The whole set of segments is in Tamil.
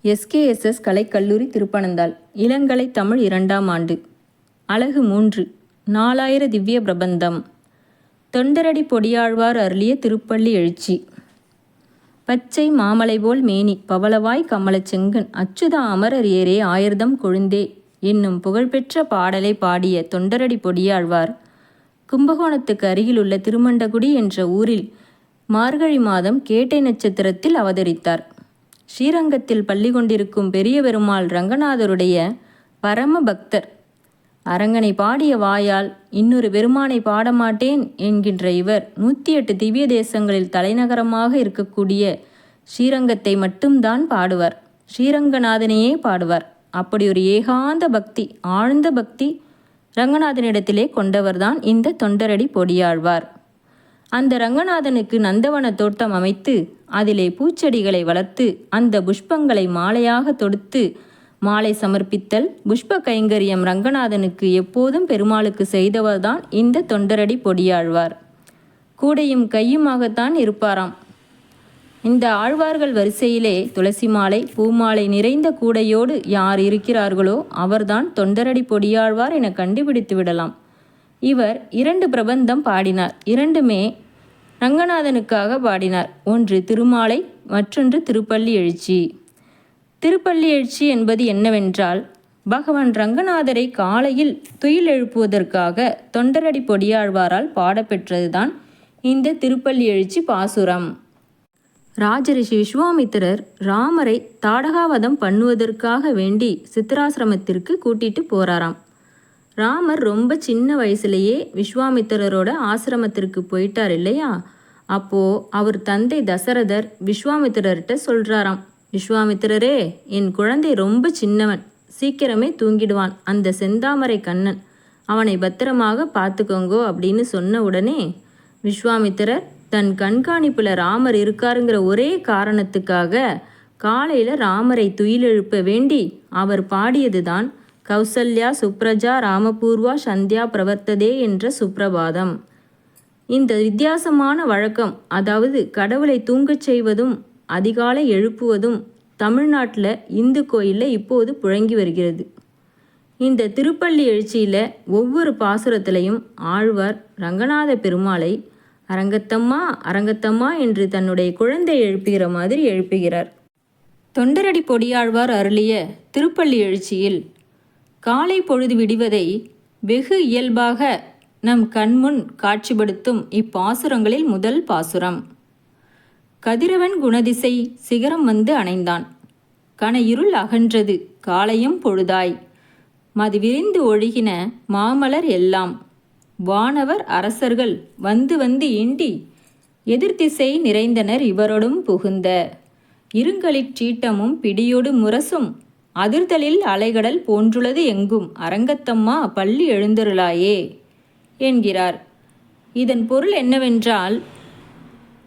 எஸ்கேஎஸ்எஸ் கலைக்கல்லூரி திருப்பனந்தாள். இளங்கலை தமிழ் 2ஆம் ஆண்டு. அலகு 3. 4000 திவ்ய பிரபந்தம். தொண்டரடி பொடியாழ்வார் அருளிய திருப்பள்ளி எழுச்சி. பச்சை மாமலை போல் மேனி பவளவாய் கமலச் செங்கண் அச்சுதா அமரர் ஏரே ஆயர்தம் கொழுந்தே என்னும் புகழ்பெற்ற பாடலை பாடிய தொண்டரடி பொடியாழ்வார் கும்பகோணத்துக்கு அருகிலுள்ள திருமண்டகுடி என்ற ஊரில் மார்கழி மாதம் கேட்டை நட்சத்திரத்தில் அவதரித்தார். ஸ்ரீரங்கத்தில் பள்ளி கொண்டிருக்கும் பெரிய பெருமாள் ரங்கநாதருடைய பரம பக்தர். அரங்கனை பாடிய வாயால் இன்னொரு பெருமானை பாடமாட்டேன் என்கின்ற இவர் 108 திவ்ய தேசங்களில் தலைநகரமாக இருக்கக்கூடிய ஸ்ரீரங்கத்தை மட்டும்தான் பாடுவார். ஸ்ரீரங்கநாதனையே பாடுவார். அப்படி ஒரு ஏகாந்த பக்தி, ஆழ்ந்த பக்தி ரங்கநாதனிடத்திலே கொண்டவர்தான் இந்த தொண்டரடி பொடியாழ்வார். அந்த ரங்கநாதனுக்கு நந்தவன தோட்டம் அமைத்து அதிலே பூச்செடிகளை வளர்த்து அந்த புஷ்பங்களை மாலையாக தொடுத்து மாலை சமர்ப்பித்தல் புஷ்ப கைங்கரியம் ரங்கநாதனுக்கு எப்போதும் பெருமாளுக்கு செய்தவர்தான் இந்த தொண்டரடி பொடியாழ்வார். கூடையும் கையுமாகத்தான் இருப்பாராம். இந்த ஆழ்வார்கள் வரிசையிலே துளசி மாலை பூமாலை நிறைந்த கூடையோடு யார் இருக்கிறார்களோ அவர்தான் தொண்டரடி பொடியாழ்வார் என கண்டுபிடித்து விடலாம். இவர் 2 பிரபந்தம் பாடினார். 2மே ரங்கநாதனுக்காக பாடினார். ஒன்று திருமாலை, மற்றொன்று திருப்பள்ளி எழுச்சி. திருப்பள்ளி எழுச்சி என்பது என்னவென்றால், பகவான் ரங்கநாதரை காலையில் துயில் எழுப்புவதற்காக தொண்டரடி பொடியாழ்வாரால் பாடப்பெற்றதுதான் இந்த திருப்பள்ளி எழுச்சி பாசுரம். ராஜரிஷி விஸ்வாமித்திரர் ராமரை தாடகாவதம் பண்ணுவதற்காக வேண்டி சித்திராசிரமத்திற்கு கூட்டிட்டு போறாராம். ராமர் ரொம்ப சின்ன வயசுலேயே விஸ்வாமித்திரரோட ஆசிரமத்திற்கு போயிட்டார் இல்லையா? அப்போது அவர் தந்தை தசரதர் விஸ்வாமித்திரர்கிட்ட சொல்கிறாராம், விஸ்வாமித்திரரே, என் குழந்தை ரொம்ப சின்னவன், சீக்கிரமே தூங்கிடுவான். அந்த செந்தாமரை கண்ணன், அவனை பத்திரமாக பார்த்துக்கோங்கோ அப்படின்னு சொன்ன உடனே விஸ்வாமித்திரர் தன் கண்காணிப்பில் ராமர் இருக்காருங்கிற ஒரே காரணத்துக்காக காலையில் ராமரை துயிலெழுப்ப வேண்டி அவர் பாடியதுதான் கௌசல்யா சுப்ரஜா ராமபூர்வா சந்தியா பிரவர்த்ததே என்ற சுப்ரபாதம். இந்த வித்தியாசமான வழக்கம், அதாவது கடவுளை தூங்கச் செய்வதும் அதிகாலை எழுப்புவதும் தமிழ்நாட்டில் இந்து கோயிலில் இப்போது புழங்கி வருகிறது. இந்த திருப்பள்ளி எழுச்சியில் ஒவ்வொரு பாசுரத்திலையும் ஆழ்வார் ரங்கநாத பெருமாளை அரங்கத்தம்மா அரங்கத்தம்மா என்று தன்னுடைய குழந்தை எழுப்புகிற மாதிரி எழுப்புகிறார். தொண்டரடி பொடியாழ்வார் அருளிய திருப்பள்ளி எழுச்சியில் காலை பொழுது விடிவதை வெகு இயல்பாக நம் கண்முன் காட்சிப்படுத்தும் இப்பாசுரங்களில் முதல் பாசுரம். கதிரவன் குணதிசை சிகரம் வந்து அணைந்தான், கன இருள் அகன்றது காலையும் பொழுதாய், மது விரிந்து ஒழுகின மாமலர் எல்லாம், வானவர் அரசர்கள் வந்து வந்து ஈண்டி எதிர்த்திசை நிறைந்தனர் இவரோடும் புகுந்த, இருங்களிற் சீட்டமும் பிடியொடு முரசும் அதிர்தலில் அலைகடல் போன்றுள்ளது எங்கும் அரங்கத்தம்மா பள்ளி எழுந்தருளாயே என்கிறார். இதன் பொருள் என்னவென்றால்,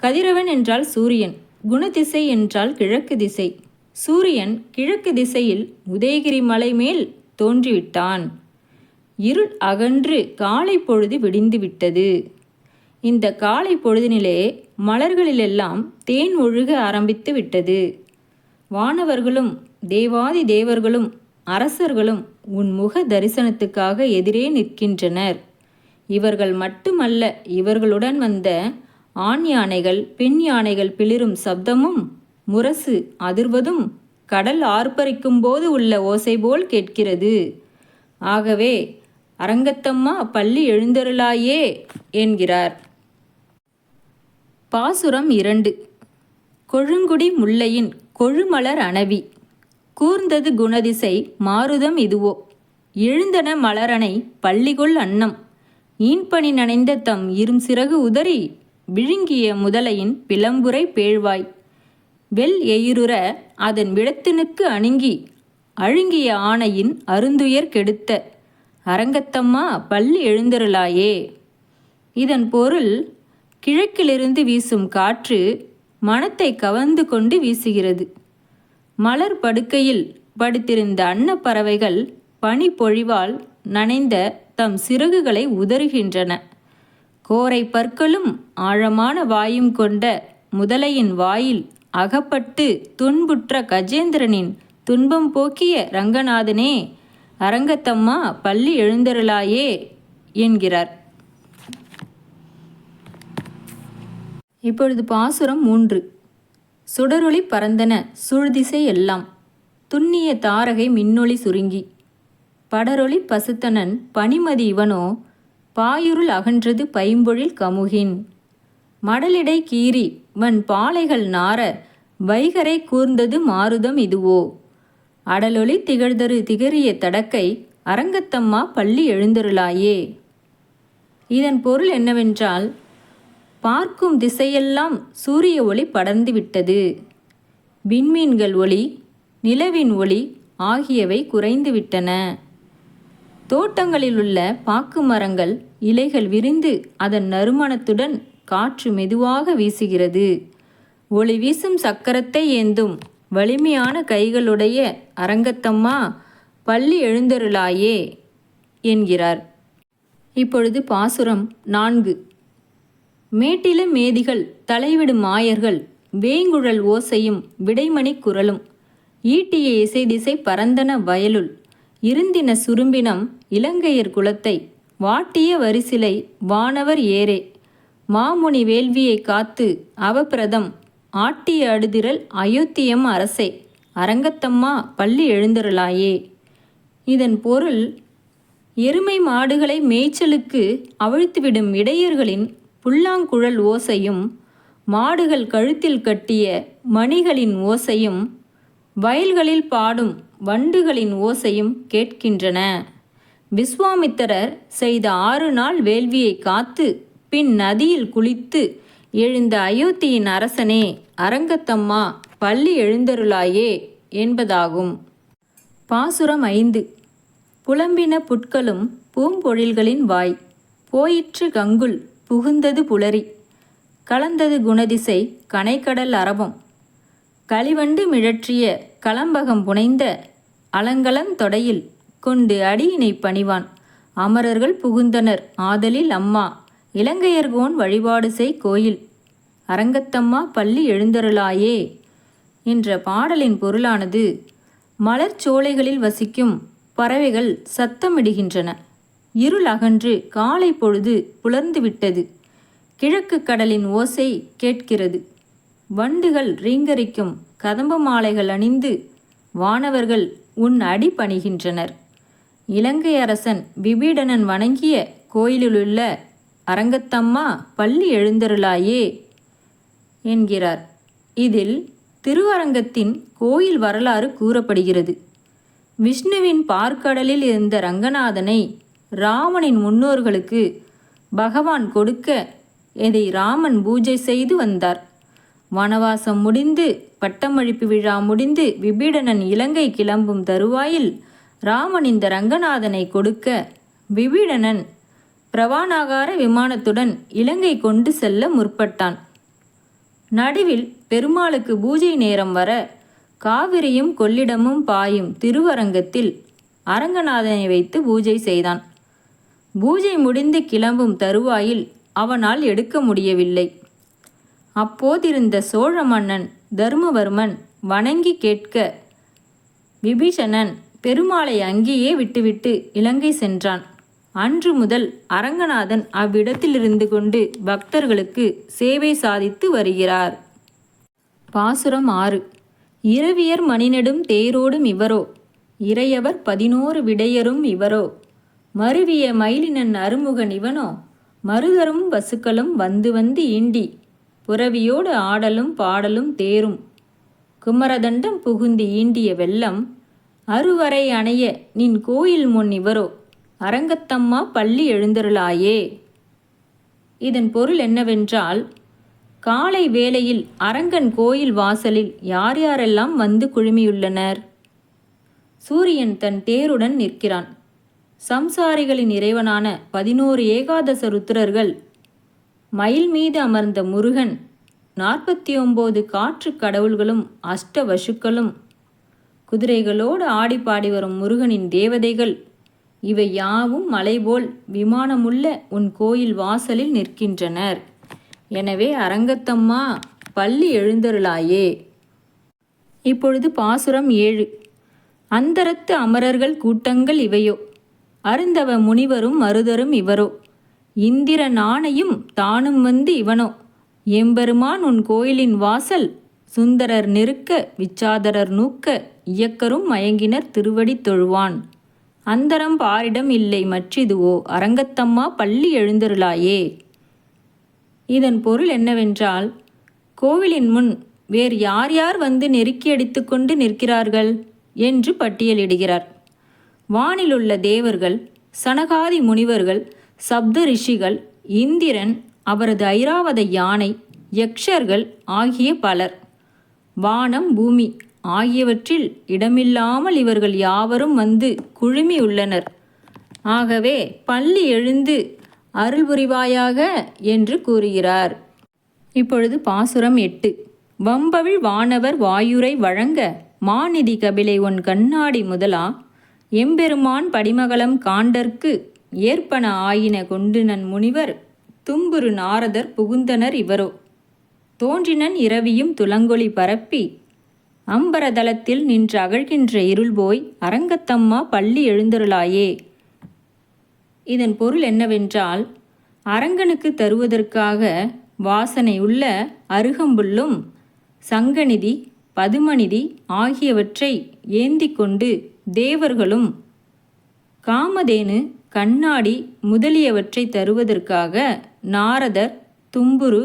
கதிரவன் என்றால் சூரியன், குணதிசை என்றால் கிழக்கு திசை. சூரியன் கிழக்கு திசையில் உதயகிரி மலை மேல் தோன்றிவிட்டான். இருள் அகன்று காலை பொழுது விடிந்து விட்டது. இந்த காலை பொழுதினிலே மலர்களிலெல்லாம் தேன் ஒழுக ஆரம்பித்து விட்டது. வானவர்களும் தேவாதி தேவர்களும் அரசர்களும் உன் முக தரிசனத்துக்காக எதிரே நிற்கின்றனர். இவர்கள் மட்டுமல்ல, இவர்களுடன் வந்த ஆண் யானைகள் பெண் யானைகள் பிளிரும் சப்தமும் முரசு அதிர்வதும் கடல் ஆர்ப்பரிக்கும் போது உள்ள ஓசை போல் கேட்கிறது. ஆகவே அரங்கத்தம்மா பள்ளி எழுந்தருளாயே என்கிறார். பாசுரம் 2. கொழுங்குடி முல்லையின் கொழுமலர் அணவி கூர்ந்தது குணதிசை மாருதம் இதுவோ, எழுந்தன மலரணை பள்ளிகொள் அன்னம், ஈன்பனி நனைந்த தம் இரும் சிறகு உதறி விழுங்கிய முதலையின் பிளம்புரை பேழ்வாய், வெள் எயிருற அதன் விடத்தினுக்கு அணுங்கி அழுங்கிய ஆணையின் அருந்துயர் கெடுத்த அரங்கத்தம்மா பள்ளி எழுந்தருளாயே. இதன் பொருள், கிழக்கிலிருந்து வீசும் காற்று மனத்தை கவர்ந்து கொண்டு வீசுகிறது. மலர் படுக்கையில் படுத்திருந்த அன்னப்பறவைகள் பனி பொழிவால் நனைந்த தம் சிறகுகளை உதறுகின்றன. கோரை பற்களும் ஆழமான வாயும் கொண்ட முதலையின் வாயில் அகப்பட்டு துன்புற்ற கஜேந்திரனின் துன்பம் போக்கிய ரங்கநாதனே, அரங்கத்தம்மா பள்ளி எழுந்தருளாயே என்கிறார். இப்பொழுது பாசுரம் 3. சுடரொளி பரந்தன சூழ்திசை எல்லாம், துண்ணிய தாரகை மின்னொளி சுருங்கி, படரொளி பசுத்தனன் பனிமதி இவனோ, பாயுருள் அகன்றது பைம்பொழில் கமுகின், மடலிடை கீறி வன் பாலைகள் நார, வைகரை கூர்ந்தது மாருதம் இதுவோ, அடலொளி திகழ்தரு திகரிய தடக்கை, அரங்கத்தம்மா பள்ளி எழுந்தருளாயே. இதன் பொருள் என்னவென்றால், பார்க்கும் திசையெல்லாம் சூரிய ஒளி படர்ந்து விட்டது. விண்மீன்கள் ஒளி, நிலவின் ஒளி ஆகியவை குறைந்து விட்டன. தோட்டங்களிலுள்ள பாக்கு மரங்கள் இலைகள் விரிந்து அதன் நறுமணத்துடன் காற்று மெதுவாக வீசுகிறது. ஒளி வீசும் சக்கரத்தை ஏந்தும் வலிமையான கைகளுடைய அரங்கத்தம்மா பள்ளி எழுந்தருளாயே என்கிறார். இப்பொழுது பாசுரம் 4. மேட்டில மேதிகள் தலைவிடும் மாயர்கள், வேங்குழல் ஓசையும் விடைமணி குரலும், ஈட்டிய இசை திசை பரந்தன வயலுள், இருந்தின சுரும்பினம் இலங்கையர் குலத்தை, வாட்டிய வரிசிலை வானவர் ஏரே, மாமுனி வேள்வியை காத்து அவபிரதம், ஆட்டிய அடுதிரல் அயோத்தியம் அரசே, அரங்கத்தம்மா பள்ளி எழுந்தருளாயே. இதன் பொருள், எருமை மாடுகளை மேய்ச்சலுக்கு அவிழ்த்துவிடும் இடையர்களின் புல்லாங்குழல் ஓசையும், மாடுகள் கழுத்தில் கட்டிய மணிகளின் ஓசையும், வயல்களில் பாடும் வண்டுகளின் ஓசையும் கேட்கின்றன. விஸ்வாமித்திரர் செய்த 6 நாள் வேள்வியை காத்து பின் நதியில் குளித்து எழுந்த அயோத்தியின் அரசனே, அரங்கத்தம்மா பள்ளி எழுந்தருளாயே என்பதாகும். பாசுரம் 5. புலம்பின புட்களும் பூம்பொழில்களின் வாய், போயிற்று கங்குல் புகுந்தது புலரி, கலந்தது குணதிசை கனைக்கடல் அரபம், களிவண்டு மிழற்றிய கலம்பகம் புனைந்த, அலங்கலந்தொடையில் கொண்டு அடியினை பணிவான், அமரர்கள் புகுந்தனர் ஆதலில் அம்மா, இலங்கையர்கோன் வழிபாடு செய் கோயில், அரங்கத்தம்மா பள்ளி எழுந்தருளாயே என்ற பாடலின் பொருளானது, மலர்ச்சோலைகளில் வசிக்கும் பறவைகள் சத்தமிடுகின்றன. இருள் அகன்று காலை பொழுது புலர்ந்துவிட்டது. கிழக்கு கடலின் ஓசை கேட்கிறது. வண்டுகள் ரீங்கரிக்கும் கதம்ப மாலைகள் அணிந்து வானவர்கள் உன் அடி பணிகின்றனர். இலங்கை அரசன் விபீடனன் வணங்கிய கோயிலுள்ள அரங்கத்தம்மா பள்ளி எழுந்தருளாயே என்கிறார். இதில் திருவரங்கத்தின் கோயில் வரலாறு கூறப்படுகிறது. விஷ்ணுவின் பார்க்கடலில் இருந்த ரங்கநாதனை ராமனின் முன்னோர்களுக்கு பகவான் கொடுக்க இதை ராமன் பூஜை செய்து வந்தார். வனவாசம் முடிந்து பட்டமளிப்பு விழா முடிந்து விபீடனன் இலங்கை கிளம்பும் தருவாயில் ராமன் இந்த ரங்கநாதனை கொடுக்க விபீடனன் பிரவானாகார விமானத்துடன் இலங்கை கொண்டு செல்ல முற்பட்டான். நடுவில் பெருமாளுக்கு பூஜை நேரம் வர காவிரியும் கொள்ளிடமும் பாயும் திருவரங்கத்தில் அரங்கநாதனை வைத்து பூஜை செய்தான். பூஜை முடிந்து கிளம்பும் தருவாயில் அவனால் எடுக்க முடியவில்லை. அப்போதிருந்த சோழ மன்னன் தருமவர்மன் வணங்கி கேட்க விபீஷணன் பெருமாளை அங்கேயே விட்டுவிட்டு இலங்கை சென்றான். அன்று முதல் அரங்கநாதன் அவ்விடத்திலிருந்து கொண்டு பக்தர்களுக்கு சேவை சாதித்து வருகிறார். பாசுரம் 6. இரவியர் மணிநெடும் தேரோடும் இவரோ, இறையவர் 11 விடையரும் இவரோ, மருவிய மயிலினன் அருமுகன் இவனோ, மருதரும் வசுக்களும் வந்து வந்து ஈண்டி, புரவியோடு ஆடலும் பாடலும் தேரும், குமரதண்டம் புகுந்து ஈண்டிய வெள்ளம், அருவரை அணைய நின் கோயில் முன் இவரோ, அரங்கத்தம்மா பள்ளி எழுந்தருளாயே. இதன் பொருள் என்னவென்றால், காலை வேளையில் அரங்கன் கோயில் வாசலில் யார் யாரெல்லாம் வந்து குழுமியுள்ளனர்? சூரியன் தன் தேருடன் நிற்கிறான். சம்சாரிகளின் இறைவனான 11 ஏகாதச ருத்ரர்கள், மயில் மீது அமர்ந்த முருகன், 49 காற்று கடவுள்களும் அஷ்டவசுக்களும், குதிரைகளோடு ஆடி பாடி வரும் முருகனின் தேவதைகள், இவை யாவும் மலைபோல் விமானமுள்ள உன் கோயில் வாசலில் நிற்கின்றனர். எனவே அரங்கத்தம்மா பள்ளி எழுந்தருளாயே. இப்பொழுது பாசுரம் 7. அந்தரத்து அமரர்கள் கூட்டங்கள் இவையோ, அருந்தவ முனிவரும் மருதரும் இவரோ, இந்திரன் ஆணையும் தானும் வந்து இவனோ, எம்பெருமான் உன் கோயிலின் வாசல் சுந்தரர் நெருக்க விச்சாதரர் நூக்க இயக்கரும் மயங்கினர் திருவடி தொழுவான், அந்தரம் பாரிடம் இல்லை மற்றிதுவோ அரங்கத்தம்மா பள்ளி எழுந்தருளாயே. இதன் பொருள் என்னவென்றால், கோவிலின் முன் வேறு யார் யார் வந்து நெருக்கி அடித்து கொண்டு நிற்கிறார்கள் என்று பட்டியலிடுகிறார். வானிலுள்ள தேவர்கள், சனகாதி முனிவர்கள், சப்த ரிஷிகள், இந்திரன், அவரது ஐராவத யானை, யக்ஷர்கள் ஆகிய பலர். வானம் பூமி ஆகியவற்றில் இடமில்லாமல் இவர்கள் யாவரும் வந்து குழுமியுள்ளனர். ஆகவே பள்ளி எழுந்து அருள் புரிவாயாக என்று கூறுகிறார். இப்பொழுது பாசுரம் 8. வம்பவிழ் வானவர் வாயுரை வழங்க மாநிதி கபிலை ஒன் கண்ணாடி முதலா, எம்பெருமான் படிமகலம் காண்டற்கு ஏற்பன ஆயின கொண்டுனன் முனிவர், தும்புரு நாரதர் புகுந்தனர் இவரோ, தோன்றினன் இரவியும் துலங்கொளி பரப்பி, அம்பரதலத்தில் நின்று அகழ்கின்ற இருள்போய் அரங்கத்தம்மா பள்ளி எழுந்தருளாயே. இதன் பொருள் என்னவென்றால், அரங்கனுக்கு தருவதற்காக வாசனை உள்ள அருகம்புல்லும் சங்கநிதி பதுமநிதி ஆகியவற்றை ஏந்தி கொண்டு தேவர்களும் காமதேனு கண்ணாடி முதலியவற்றை தருவதற்காக நாரதர் தும்புரு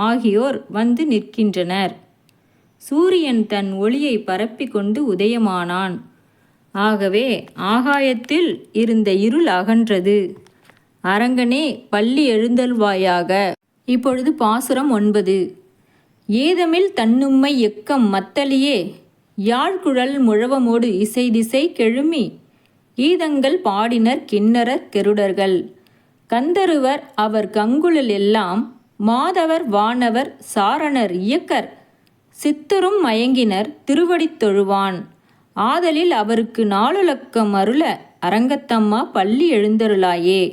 ஆகியோர் வந்து நிற்கின்றனர். சூரியன் தன் ஒளியை பரப்பிக் கொண்டு உதயமானான். ஆகவே ஆகாயத்தில் இருந்த இருள் அகன்றது. அரங்கனே பள்ளி எழுந்தல்வாயாக. இப்பொழுது பாசுரம் 9. ஏதமில் தன்னும்மை எக்கம் மத்தளியே, யாழ்குழல் முழவமோடு இசை திசை கெழுமி, ஈதங்கள் பாடினர் கிண்ணரர் கெருடர்கள், கந்தருவர் அவர் கங்குழல் எல்லாம், மாதவர் வானவர் சாரணர் இயக்கர், சித்தரும் மயங்கினர் திருவடித் தொழுவான், ஆதலில் அவருக்கு நாளுலக்கம் அருள அரங்கத்தம்மா பள்ளி எழுந்தருளாயே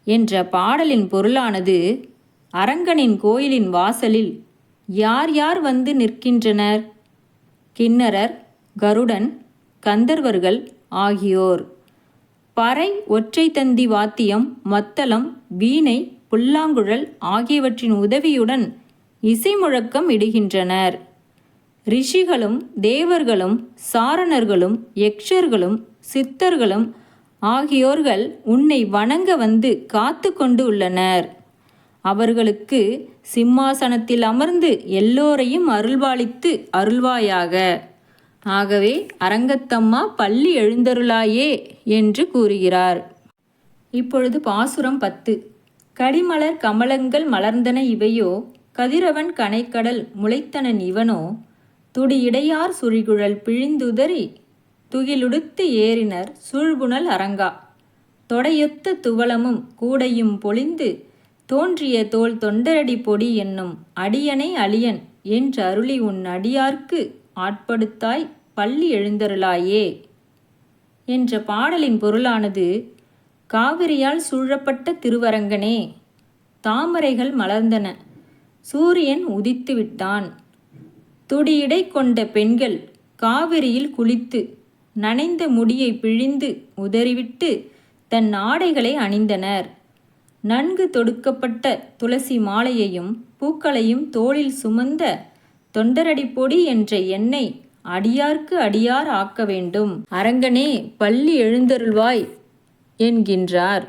என்ற பாடலின் பொருளானது, அரங்கனின் கோயிலின் வாசலில் யார் யார் வந்து நிற்கின்றனர்? கிண்ணரர், கருடன், கந்தர்வர்கள் ஆகியோர். பறை, ஒற்றை தந்தி வாத்தியம், மத்தளம், வீணை, புல்லாங்குழல் ஆகியவற்றின் உதவியுடன் இசை முழக்கம் இடுகின்றனர். ரிஷிகளும் தேவர்களும் சாரணர்களும் யக்ஷர்களும் சித்தர்களும் ஆகியோர்கள் உன்னை வணங்க வந்து காத்து கொண்டு உள்ளனர். அவர்களுக்கு சிம்மாசனத்தில் அமர்ந்து எல்லோரையும் அருள்பாலித்து அருள்வாயாக. ஆகவே அரங்கத்தம்மா பள்ளி எழுந்தருளாயே என்று கூறுகிறார். இப்பொழுது பாசுரம் 10. கடிமலர் கமலங்கள் மலர்ந்தன இவையோ, கதிரவன் கனைக்கடல் முளைத்தனன் இவனோ, துடியிடையார் சுழிகுழல் பிழிந்துதறி, துகிலுடுத்து ஏறினர் சூழ்புணல் அரங்கா, தொடையொத்த துவளமும் கூடையும் பொழிந்து, தோன்றிய தோல் தொண்டரடி பொடி என்னும் அடியனை அழியன் என்று அருளி உன் அடியார்க்கு ஆட்படுத்தாய் பள்ளி எழுந்தருளாயே என்ற பாடலின் பொருளானது, காவிரியால் சூழப்பட்ட திருவரங்கனே, தாமரைகள் மலர்ந்தன, சூரியன் உதித்து விட்டான், துடியடை கொண்ட பெண்கள் காவிரியில் குளித்து நனைந்த முடியை பிழிந்து உதறிவிட்டு தன் ஆடைகளை அணிந்தனர். நன்கு தொடுக்கப்பட்ட துளசி மாலையையும் பூக்களையும் தோளில் சுமந்த தொண்டரடிப்பொடி என்ற எண்ணெய் அடியார்க்கு அடியார் ஆக்க வேண்டும். அரங்கனே பள்ளி எழுந்தருள்வாய் என்கின்றார்.